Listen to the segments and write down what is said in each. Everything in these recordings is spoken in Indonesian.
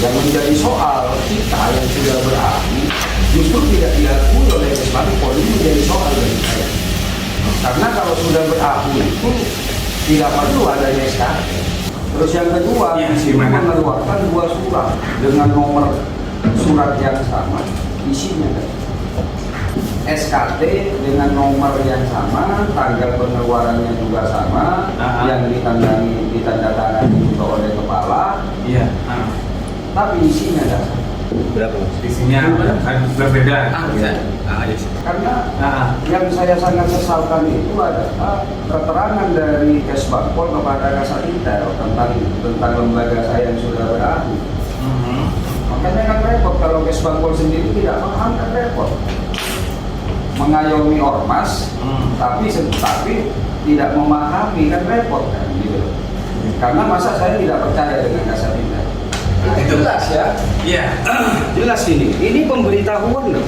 Yang menjadi soal kita yang sudah berahli justru tidak diakui oleh Kesbangpol, ini menjadi soal bagi saya. Karena kalau sudah berahli itu tidak perlu adanya SKT. Terus yang kedua, mengeluarkan 2 surat dengan nomor surat yang sama, isinya SKT dengan nomor yang sama, tanggal pengeluarannya juga sama, yang ditandatangani juga oleh kepala. Iya. Tapi isinya ada berapa? Isinya berbeda. Yes. Karena yang saya sangat sesalkan itu adalah keterangan dari Kesbangpol kepada Kasat Intel tentang lembaga saya yang sudah berahli. Makanya kan repot kalau Kesbangpol sendiri tidak paham, kan repot. Mengayomi ormas, tapi tidak memahami, kan repot kan gitu. Karena masa saya tidak percaya dengan Kasat Intel. Itu jelas ya. Iya. Jelas ini pemberitahuan loh.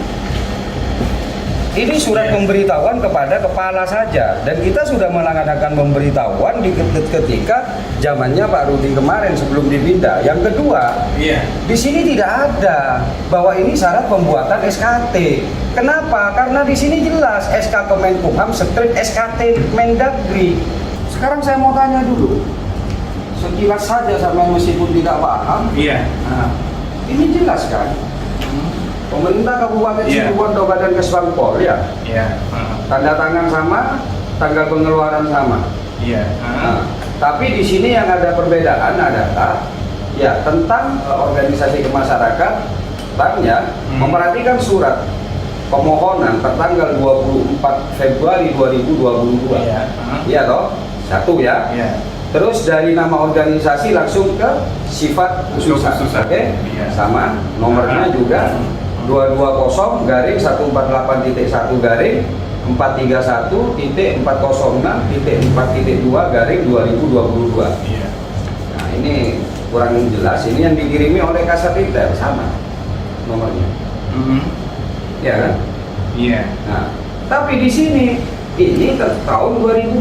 Ini surat pemberitahuan kepada kepala saja, dan kita sudah melaksanakan pemberitahuan ketika zamannya Pak Rudi kemarin sebelum dipindah. Yang kedua, di sini tidak ada bahwa ini syarat pembuatan SKT. Kenapa? Karena di sini jelas SK Kemenkumham strip SKT Mendagri. Sekarang saya mau tanya dulu, sekilas saja sama meskipun tidak paham. Ini jelas kan? Pemerintah Kabupaten Situbondo Badan Kesbangpol ya. Tanda tangan sama, tanggal pengeluaran sama. Tapi di sini yang ada perbedaan adalah ya tentang organisasi kemasyarakatan banyak memperhatikan surat pemohonan tertanggal 24 Februari 2022. Iya toh? Satu ya. Terus dari nama organisasi langsung ke sifat khusus. Oke? Sama nomornya juga 220-148.1 garing 431.406.4.2 garing 2022. Nah ini kurang jelas. Ini yang dikirimi oleh Kasat Intel sama nomornya. Ya kan? Nah, tapi di sini ini tahun 2014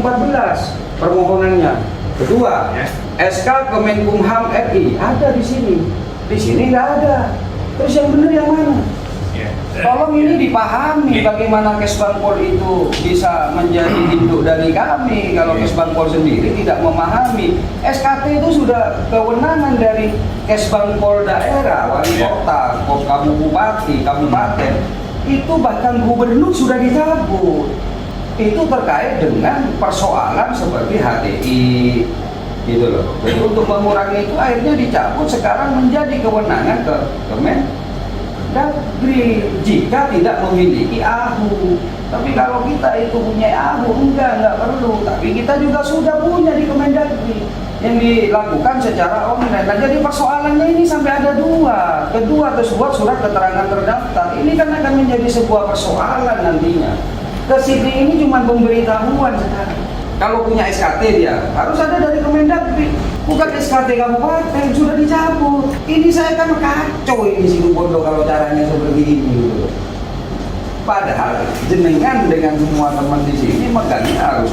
permohonannya. Kedua, SK Kemenkumham RI ada di sini. Di sini nggak ada. Terus yang benar yang mana? Tolong ini dipahami bagaimana Kesbangpol itu bisa menjadi induk dari kami kalau Kesbangpol sendiri tidak memahami. SKT itu sudah kewenangan dari Kesbangpol daerah, wali kota, bupati, kabupaten. Itu bahkan gubernur sudah dicabut. Itu terkait dengan persoalan seperti HTI gitu loh. Jadi untuk mengurangi itu akhirnya dicabut, sekarang menjadi kewenangan ke Kemendagri jika tidak memiliki AHU. Tapi kalau kita itu punya AHU enggak perlu. Tapi kita juga sudah punya di Kemendagri yang dilakukan secara online. Nah, jadi persoalannya ini sampai ada dua. Kedua tersebut surat keterangan terdaftar. Ini kan akan menjadi sebuah persoalan nantinya. Ke sini ini cuma pemberitahuan sekarang. Kalau punya SKT dia harus ada dari Kemendagri, bukan SKT kabupaten sudah dicabut. Ini saya kan kacau ini Situbondo kalau caranya seperti ini. Padahal jenengan dengan semua teman di sini megangnya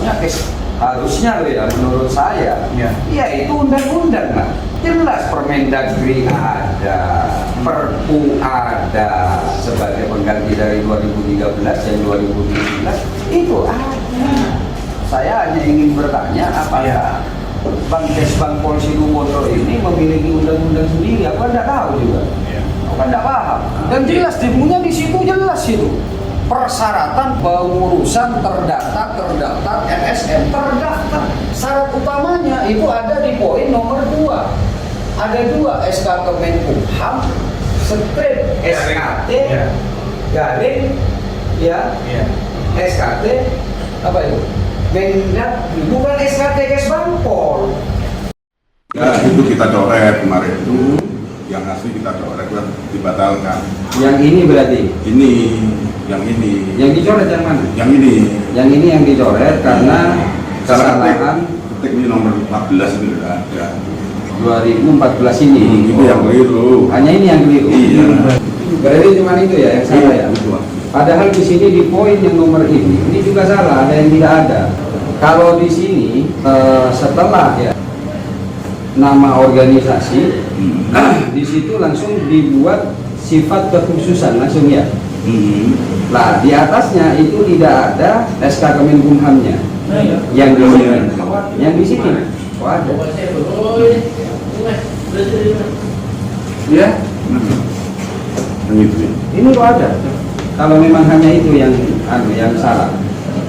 harusnya ya menurut saya, ya itu undang-undang lah. Jelas Permendagri ada, Perpu ada sebagai pengganti dari 2013 dan 2017 itu ada. Saya hanya ingin bertanya apakah Kesbangpol Situbondo ini memiliki undang-undang sendiri? Aku tidak tahu juga. Aku tidak paham. Dan jelas dipunya di situ jelas itu. Persyaratan pengurusan terdaftar LSM terdaftar. Syarat utamanya itu ada di poin nomor 2. Ada 2 SK Kemenkumham strip SKT garing SKT apa itu? Mendagri, bukan SKT Kesbangpol. Ya itu kita coret kemarin itu, yang asli kita coret dibatalkan. Yang ini berarti? Ini, yang ini. Yang dicoret yang mana? Yang ini. Yang ini yang dicoret karena kesalahan. Ketik ini nomor 14 ini sudah ada. 2014 ini. Itu yang keliru. Hanya ini yang keliru. Iya. Berarti cuma itu ya yang salah ya. Padahal di sini di poin yang nomor ini juga salah, ada yang tidak ada. Kalau di sini setelah ya nama organisasi Di situ langsung dibuat sifat kekhususan langsung ya. Nah, di atasnya itu tidak ada SK Kemenkumhamnya. Yang di sini, yang di sini, oh ada. Ya, ini kok ada. Kalau memang hanya itu yang salah.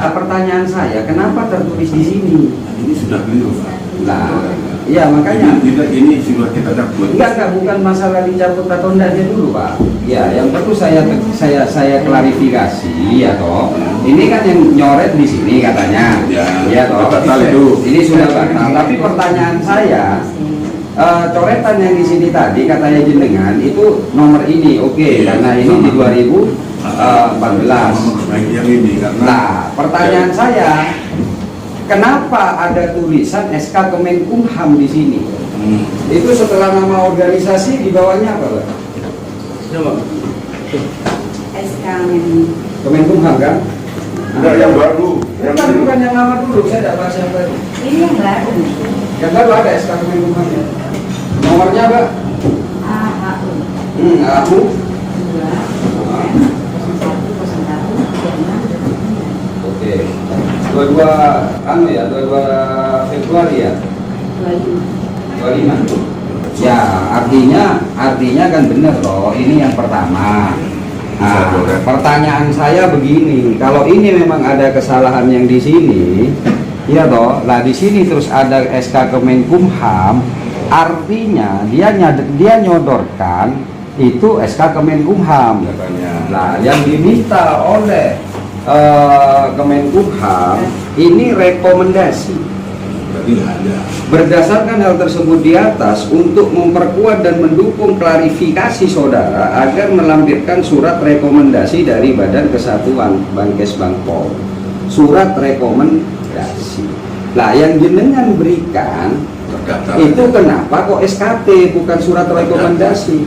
Pertanyaan saya, kenapa tertulis di sini? Ini sudah keliru, Pak. Nah, iya makanya. Ini sudah kita cabut. Enggak, bukan masalah dicabut atau enggaknya dulu, Pak. Ya, yang perlu saya klarifikasi ya toh. Ini kan yang nyoret di sini katanya. Ya toh. Batal itu. Ini sudah batal. Tapi pertanyaan saya, coretan yang di sini tadi katanya jenengan itu nomor ini, oke, karena ini di 2014. Yang ini karena. Nah, pertanyaan saya, kenapa ada tulisan SK Kemenkumham di sini? Itu setelah nama organisasi di bawahnya apa, Pak? SK Kemenkumham kan? Enggak, yang baru. Bukan yang lama dulu, saya tidak bahas yang baru. ini yang baru. Yang baru ada SK Kemenkumham ya. Nomornya, Pak? AHU Aku 2 oke. 22 Februari ya? 25. Ya, artinya kan benar loh. Ini yang pertama. Nah, pertanyaan saya begini, kalau ini memang ada kesalahan yang di sini, ya toh, lah di sini terus ada SK Kemenkumham, artinya dia nyodorkan itu SK Kemenkumham. Nah, yang diminta oleh Kemenkumham ini rekomendasi. Berarti nggak ada. Berdasarkan hal tersebut di atas, untuk memperkuat dan mendukung klarifikasi saudara agar melampirkan surat rekomendasi dari Badan Kesatuan Bankes Bangpol. Surat rekomendasi. Nah, yang jenengan berikan Terdaftar. itu kenapa kok SKT bukan surat rekomendasi?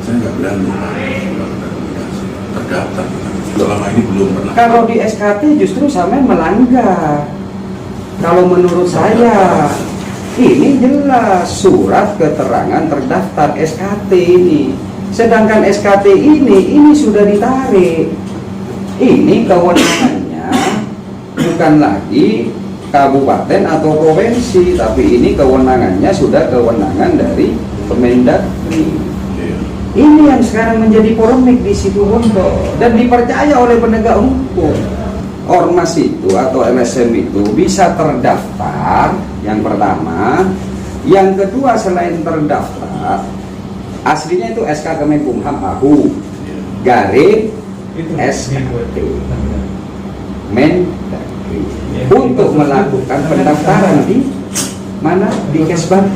Saya nggak berani. Terdaftar. Selama ini belum pernah. Kalau di SKT justru sampai melanggar. Kalau menurut saya, ini jelas surat keterangan terdaftar SKT ini. Sedangkan SKT ini sudah ditarik. Ini kewenangannya bukan lagi kabupaten atau provinsi, tapi ini kewenangannya sudah kewenangan dari Kemendagri. Ini yang sekarang menjadi polemik di Situbondo dan dipercaya oleh penegak hukum. Ormas itu atau LSM itu bisa terdaftar, yang pertama. Yang kedua, selain terdaftar, aslinya itu SK Kemenkumham AHU garing SKT Mendagri untuk melakukan pendaftaran di mana? Di Kesbang.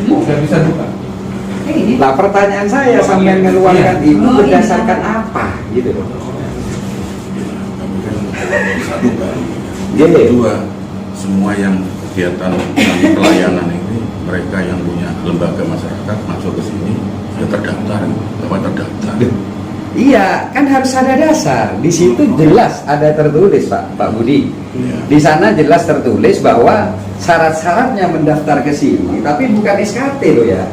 Nah, pertanyaan saya sampai mengeluarkan itu berdasarkan apa gitu loh. Satu baru. Jadi Kedua, semua yang kegiatan dan pelayanan ini mereka yang punya lembaga masyarakat masuk ke sini ya terdaftar, dapat terdaftar. iya, kan harus ada dasar. Di situ jelas ada tertulis, Pak Budi. Di sana jelas tertulis bahwa syarat-syaratnya mendaftar ke sini, tapi bukan SKT loh ya.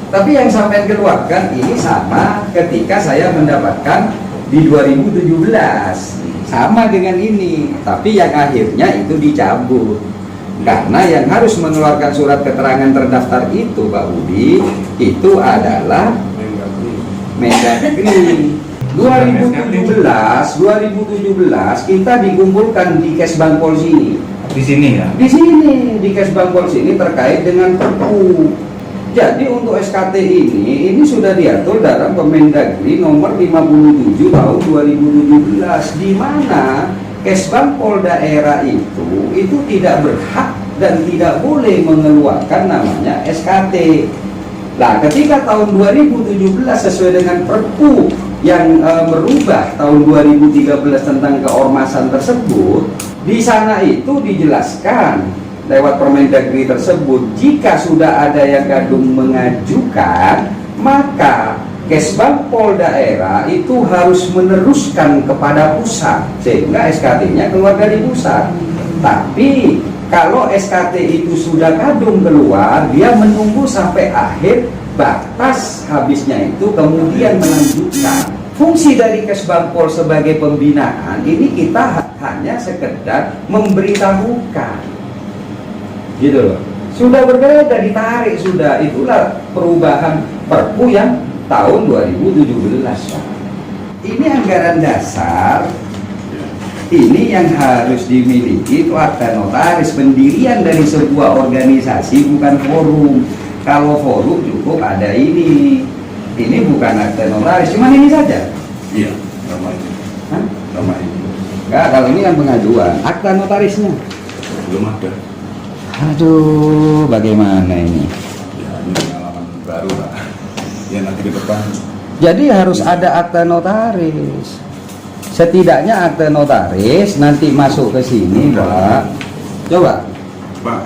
Tapi yang sampai keluarkan ini sama ketika saya mendapatkan di 2017. Sama dengan ini, tapi yang akhirnya itu dicabut. Karena yang harus mengeluarkan surat keterangan terdaftar itu, Pak Budi, itu adalah Mendagri. 2017 kita dikumpulkan di Kesbangpol sini. Di sini ya. Di sini di Kesbangpol sini terkait dengan Perpu. Jadi untuk SKT ini sudah diatur dalam Kemendagri nomor 57 tahun 2017, di mana Kesbangpol daerah itu tidak berhak dan tidak boleh mengeluarkan namanya SKT. Nah, ketika tahun 2017 sesuai dengan Perpu yang merubah tahun 2013 tentang keormasan tersebut, di sana itu dijelaskan lewat Permendagri tersebut, jika sudah ada yang gaduh mengajukan, maka Kesbangpol daerah itu harus meneruskan kepada pusat sehingga SKT-nya keluar dari pusat. Tapi kalau SKT itu sudah kadung keluar, dia menunggu sampai akhir batas habisnya itu kemudian melanjutkan fungsi dari Kesbangpol sebagai pembinaan ini kita hanya sekedar memberitahukan gitu loh. Sudah berbeda, ditarik sudah, itulah perubahan Perpu yang tahun 2017. Ini anggaran dasar, ini yang harus dimiliki itu akta notaris, pendirian dari sebuah organisasi, bukan forum. Kalau forum cukup ada ini bukan akta notaris, cuman ini saja. Iya, sama ini. Hah? Sama ini. Enggak, kalau ini kan pengajuan, akta notarisnya. Belum ada. Aduh, bagaimana ini? Ya, ini pengalaman baru lah. Ya nanti ke depan. Jadi harus ada akta notaris. Setidaknya akta notaris nanti masuk ke sini, Pak. Coba. Pak.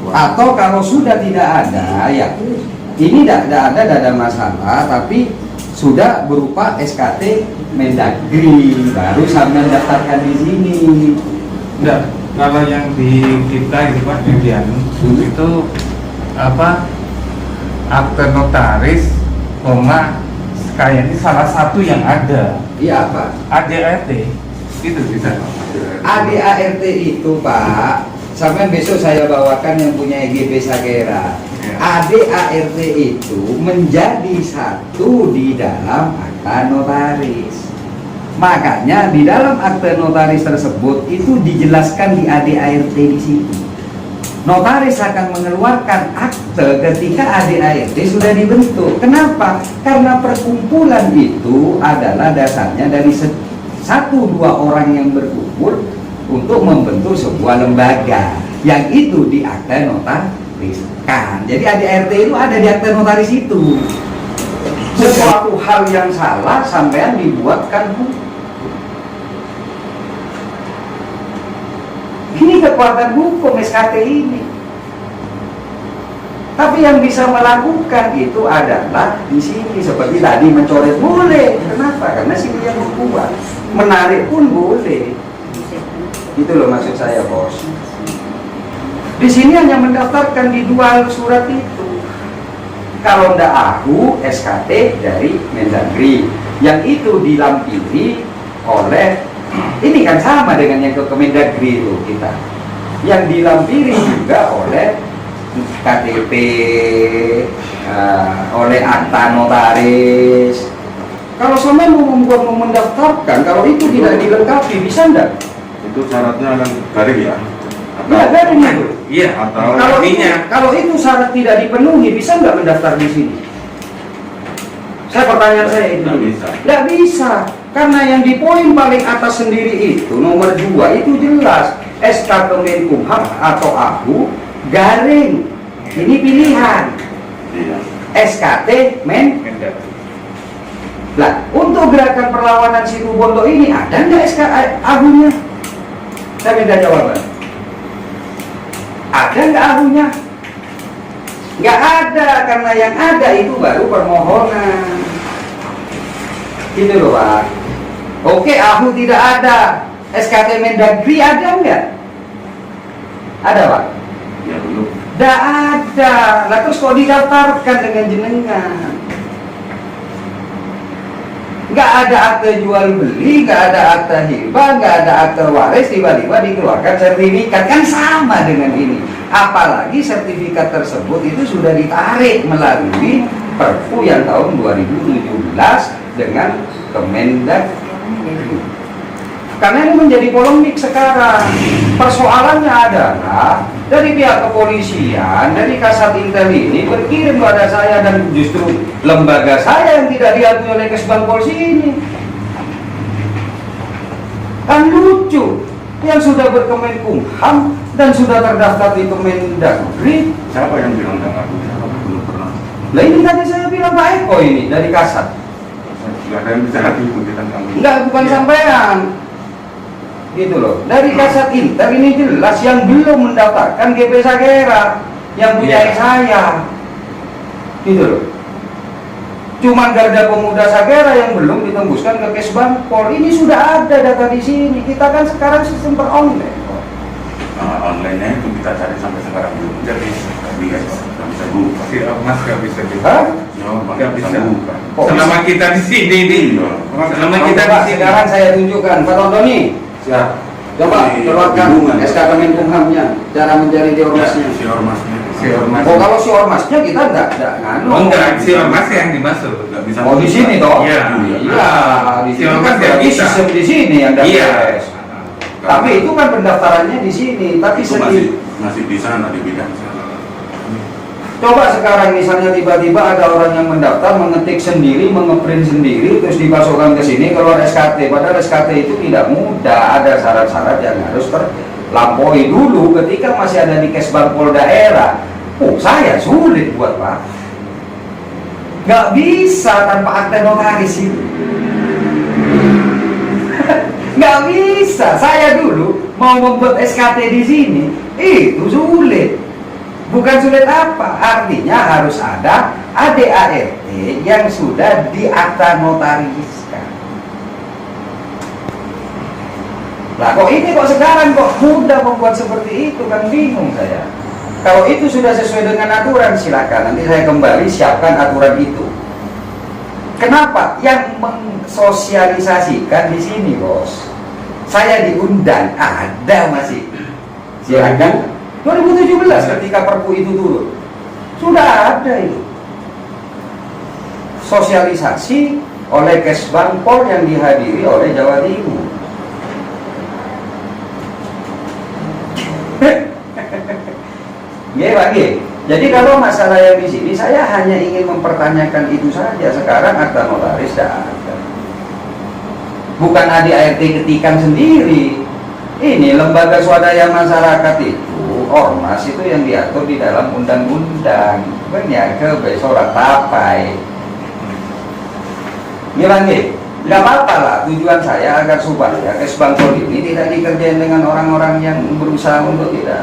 Atau kalau sudah tidak ada, ya ini tidak ada masalah, tapi sudah berupa SKT Mendagri, baru sampai daftarkan di sini. Enggak, kalau yang di kita gitu Pak, yang di anu, itu apa, akte notaris, kayaknya salah satu yang ada Iya apa? ADART itu bisa. ADART itu Pak, sampai besok saya bawakan yang punya EGP Sagera. Ya. ADART itu menjadi satu di dalam akta notaris. Makanya di dalam akta notaris tersebut itu dijelaskan di ADART di situ. Notaris akan mengeluarkan akte ketika ADART sudah dibentuk. Kenapa? Karena perkumpulan itu adalah dasarnya dari satu dua orang yang berkumpul untuk membentuk sebuah lembaga yang itu di akta notariskan. Jadi ADART itu ada di akta notaris itu. Sesuatu hal yang salah sampean dibuatkan hukum. Ini kekuatan hukum SKT ini. Tapi yang bisa melakukan itu adalah di sini, seperti tadi mencoret boleh. Kenapa? Karena sini yang membuat. Menarik pun boleh. Itu loh maksud saya, Bos. Di sini hanya mendaftarkan di dua surat itu. Kalau ndak aku SKT dari Mendagri, yang itu dilampiri oleh, ini kan sama dengan yang ke Kemendagri itu kita, yang dilampiri juga oleh KTP, oleh akta notaris. Kalau sampai mau mendaftarkan, kalau itu tidak dilengkapi, bisa enggak? Itu syaratnya akan garing ya? Iya, garing itu. Iya, Atau Kalau itu syarat tidak dipenuhi, bisa nggak mendaftar di sini? Pertanyaan saya itu. Nggak bisa. Nggak bisa, karena yang di poin paling atas sendiri itu nomor 2 itu jelas SK Kemenkumham atau AHU garing. Ini pilihan. Iya. SKT Mendagri. Lah, untuk gerakan perlawanan Situbondo ini ada nggak SK AHU-nya? Saya minta jawaban. Ada nggak AHU-nya? Nggak ada, karena yang ada itu baru permohonan. Gitu loh Pak. Oke, AHU tidak ada. SKT Mendagri ada nggak? Ada Pak? Ya belum. Nggak ada. Lah terus kok didaftarkan dengan jenengan? Nggak ada akte jual beli, nggak ada akte hibah, nggak ada akte waris, tiba-tiba dikeluarkan sertifikat, kan sama dengan ini. Apalagi sertifikat tersebut itu sudah ditarik melalui Perpu yang tahun 2017 dengan Kemendagri. Karena ini menjadi polemik sekarang. Persoalannya adalah dari pihak kepolisian, dari Kasat Intel ini berkirim pada saya, dan justru lembaga saya yang tidak diakui oleh Kesbangpol ini. Kan lucu, yang sudah berkemenkumham dan sudah terdaftar di Kemendagri. Siapa yang bilang nggak aku? Belum pernah. Lah ini tadi saya bilang Pak Eko ini dari Kasat. Nggak ada yang bicara di kita kamu. Enggak, bukan sampean. Gitu loh. Dari Kasat Intel ini jelas yang belum mendaftarkan GP Sagera yang punya saya. Gitu loh. Cuman Garda Pemuda Sagera yang belum ditembuskan ke Kesbangpol. Ini sudah ada data di sini. Kita kan sekarang sistem per online. online-nya itu kita cari sampai sekarang belum jadi nggak bisa buka. Si Ormas nggak bisa juga. Hah? Ya, Nggak bisa. buka. Kok Selama kita di sini nih. Iya. Selama Oh, kita di Pak, sini. sekarang saya tunjukkan Pak Tondoni. Siap. Coba Ini keluarkan bingungan. SK Kemenkumhamnya, cara mencari di Ya, ormasnya. si ormasnya. Si ormas. Oh, kalau si ormasnya kita enggak nganu. Oh enggak, si Ormas yang dimaksud. Nggak bisa. Oh, di sini toh? Iya. Iya, di Si sini ormas kan nggak berarti bisa. sistem di sini yang daftar. Iya. Tapi itu kan pendaftarannya di sini, tapi itu masih di sana di bidang sana. Coba sekarang misalnya tiba-tiba ada orang yang mendaftar, mengetik sendiri, mengeprint sendiri, terus dimasukkan ke sini keluar SKT. Padahal SKT itu tidak mudah, ada syarat-syarat yang harus terlampaui dulu ketika masih ada di Kesbang Polda daerah. Oh, saya sulit buat Pak. Nggak bisa tanpa akte notaris itu. Nggak bisa. Saya dulu mau membuat SKT di sini, itu sulit. Bukan sulit apa, artinya harus ada ADART yang sudah diakta notariskan. Lah kok ini kok sekarang kok mudah membuat seperti itu, kan bingung saya. Kalau itu sudah sesuai dengan aturan, silakan nanti saya kembali siapkan aturan itu. Kenapa? Yang mensosialisasikan di sini, Bos. Saya diundang, ada masih. Silakan. 2017 ketika Perpu itu turun, sudah ada itu sosialisasi oleh Kesbangpol yang dihadiri oleh Jawa Timur. Ya Pak G. Jadi kalau masalah yang di sini saya hanya ingin mempertanyakan itu saja. Sekarang akta notaris tidak ada. Bukan ADART ketikan sendiri. Ini lembaga swadaya masyarakat itu, ormas itu yang diatur di dalam undang-undang. Banyak ke besorat tapai. Gimana nih? Nggak apa-apa lah, tujuan saya agar supaya Kesbangpol ini tidak dikerjain dengan orang-orang yang berusaha untuk tidak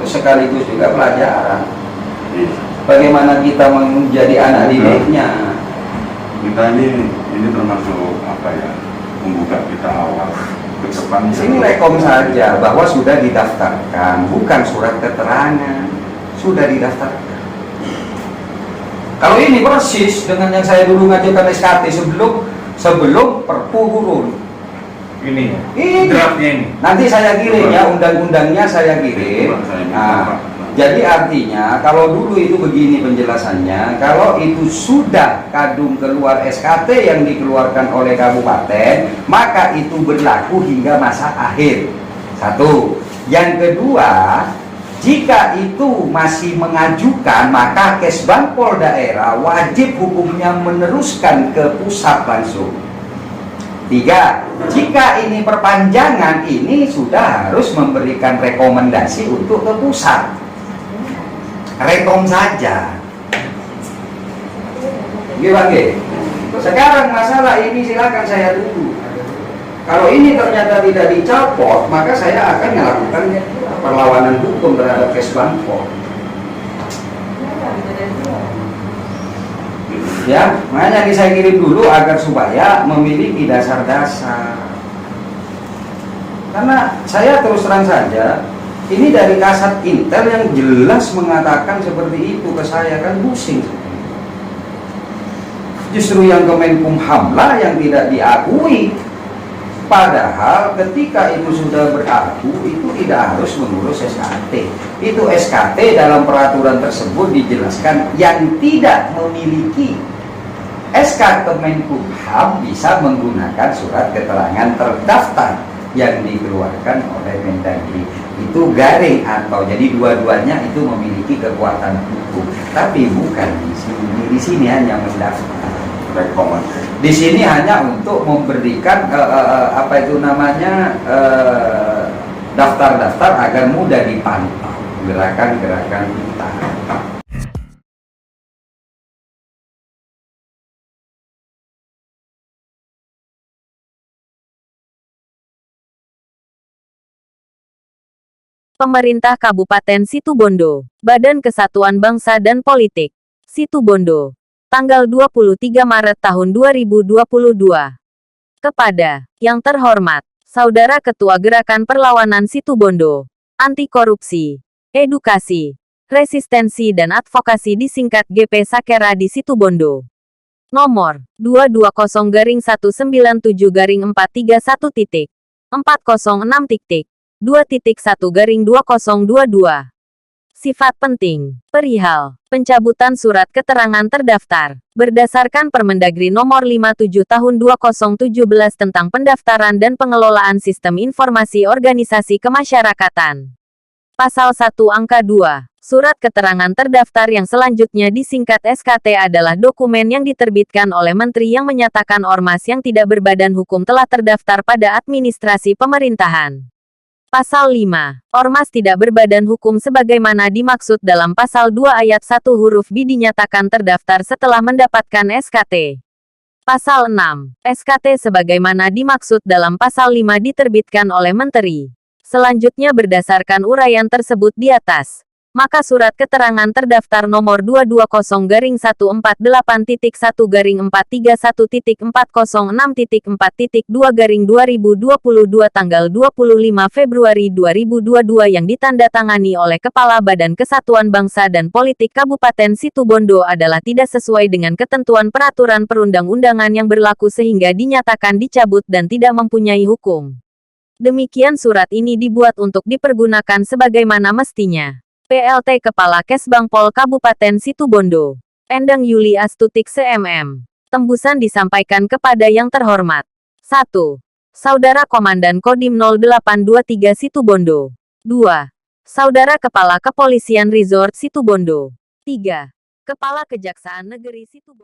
sekaligus juga pelajaran. Bagaimana kita menjadi anak didiknya. Kita ini termasuk apa ya, membuka kita awal ke depan. Sini rekom saja bahwa sudah didaftarkan, bukan surat keterangan, sudah didaftarkan. Kalau ini persis dengan yang saya dulu ngajukan SKT sebelum Perpu turun. Ini ya. Ini. Draftnya ini. Nanti saya kirim ya, undang-undangnya saya kirim. Nah, jadi artinya kalau dulu itu begini penjelasannya, kalau itu sudah kadung keluar SKT yang dikeluarkan oleh kabupaten, maka itu berlaku hingga masa akhir. Satu. Yang kedua, jika itu masih mengajukan, maka Kesbangpol daerah wajib hukumnya meneruskan ke pusat langsung. Tiga, jika ini perpanjangan, ini sudah harus memberikan rekomendasi untuk ke pusat. Rekom saja. Gimana? Sekarang masalah ini silakan saya tunggu. Kalau ini ternyata tidak dicopot, maka saya akan melakukan perlawanan hukum terhadap Kesbangpol. Ya, makanya ini saya kirim dulu agar supaya memiliki dasar-dasar. Karena saya terus terang saja, ini dari Kasat Intel yang jelas mengatakan seperti itu ke saya, kan pusing. Justru yang Kemenkumham lah yang tidak diakui. Padahal ketika itu sudah berlaku, itu tidak harus mengurus SKT. Itu SKT dalam peraturan tersebut dijelaskan yang tidak memiliki SK Kemenkumham bisa menggunakan surat keterangan terdaftar yang dikeluarkan oleh Mendagri. Itu garing atau jadi dua-duanya itu memiliki kekuatan hukum, tapi bukan di sini. Di sini hanya mendaftar. Rekomendasi. Di sini hanya untuk memberikan apa itu namanya daftar-daftar agar mudah dipantau gerakan-gerakan kita. Pemerintah Kabupaten Situbondo, Badan Kesatuan Bangsa dan Politik, Situbondo, tanggal 23 Maret tahun 2022. Kepada Yang Terhormat, Saudara Ketua Gerakan Perlawanan Situbondo, anti korupsi, edukasi, resistensi dan advokasi disingkat GP Sakera di Situbondo. Nomor 221-406.2.1.2022. Sifat penting, perihal, pencabutan surat keterangan terdaftar, berdasarkan Permendagri Nomor 57 Tahun 2017 tentang pendaftaran dan pengelolaan sistem informasi organisasi kemasyarakatan. Pasal 1 Angka 2, surat keterangan terdaftar yang selanjutnya disingkat SKT adalah dokumen yang diterbitkan oleh Menteri yang menyatakan ormas yang tidak berbadan hukum telah terdaftar pada administrasi pemerintahan. Pasal 5. Ormas tidak berbadan hukum sebagaimana dimaksud dalam Pasal 2 Ayat 1 huruf B dinyatakan terdaftar setelah mendapatkan SKT. Pasal 6. SKT sebagaimana dimaksud dalam Pasal 5 diterbitkan oleh Menteri. Selanjutnya berdasarkan uraian tersebut di atas, maka surat keterangan terdaftar nomor 2201418.1-1.406.4.2/2022 tanggal 25 Februari 2022 yang ditandatangani oleh Kepala Badan Kesatuan Bangsa dan Politik Kabupaten Situbondo adalah tidak sesuai dengan ketentuan peraturan perundang-undangan yang berlaku sehingga dinyatakan dicabut dan tidak mempunyai hukum. Demikian surat ini dibuat untuk dipergunakan sebagaimana mestinya. PLT Kepala Kesbangpol Kabupaten Situbondo, Endang Yuli Astutik CMM. Tembusan disampaikan kepada yang terhormat. 1. Saudara Komandan Kodim 0823 Situbondo. 2. Saudara Kepala Kepolisian Resort Situbondo. 3. Kepala Kejaksaan Negeri Situbondo.